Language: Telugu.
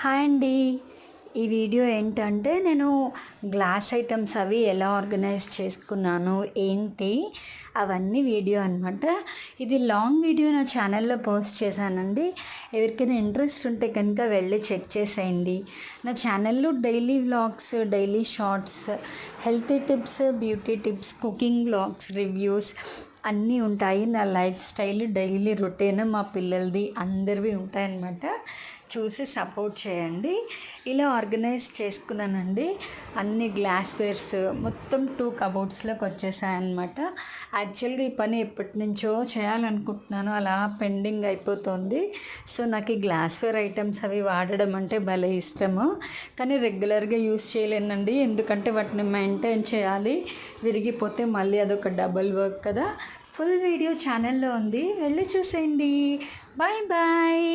హాయ్ అండి. ఈ వీడియో ఏంటంటే నేను గ్లాస్ ఐటమ్స్ అవి ఎలా ఆర్గనైజ్ చేసుకున్నాను ఏంటి అవన్నీ వీడియో అనమాట. ఇది లాంగ్ వీడియో నా ఛానల్లో పోస్ట్ చేశానండి. ఎవరికైనా ఇంట్రెస్ట్ ఉంటే కనుక వెళ్ళి చెక్ చేసేయండి. నా ఛానల్లో daily vlogs, daily shorts, healthy tips, beauty tips, cooking vlogs, reviews అన్నీ ఉంటాయి. నా లైఫ్ స్టైల్, డైలీ రొటీన్, మా పిల్లలది అందరివి ఉంటాయన్నమాట. చూసి సపోర్ట్ చేయండి. ఇలా ఆర్గనైజ్ చేసుకున్నానండి. అన్ని గ్లాస్వేర్స్ మొత్తం 2 కబోర్డ్స్లోకి వచ్చేసాయన్నమాట. యాక్చువల్గా ఈ పని ఎప్పటి నుంచో చేయాలనుకుంటున్నాను, అలా పెండింగ్ అయిపోతుంది. సో నాకు ఈ గ్లాస్వేర్ ఐటమ్స్ అవి వాడడం అంటే భలే ఇష్టము, కానీ రెగ్యులర్గా యూస్ చేయలేనండి. ఎందుకంటే వాటిని మెయింటైన్ చేయాలి, విరిగిపోతే మళ్ళీ అదొక డబుల్ వర్క్ కదా. ఫుల్ వీడియో ఛానల్లో ఉంది, వెళ్ళి చూసేయండి. Bye bye.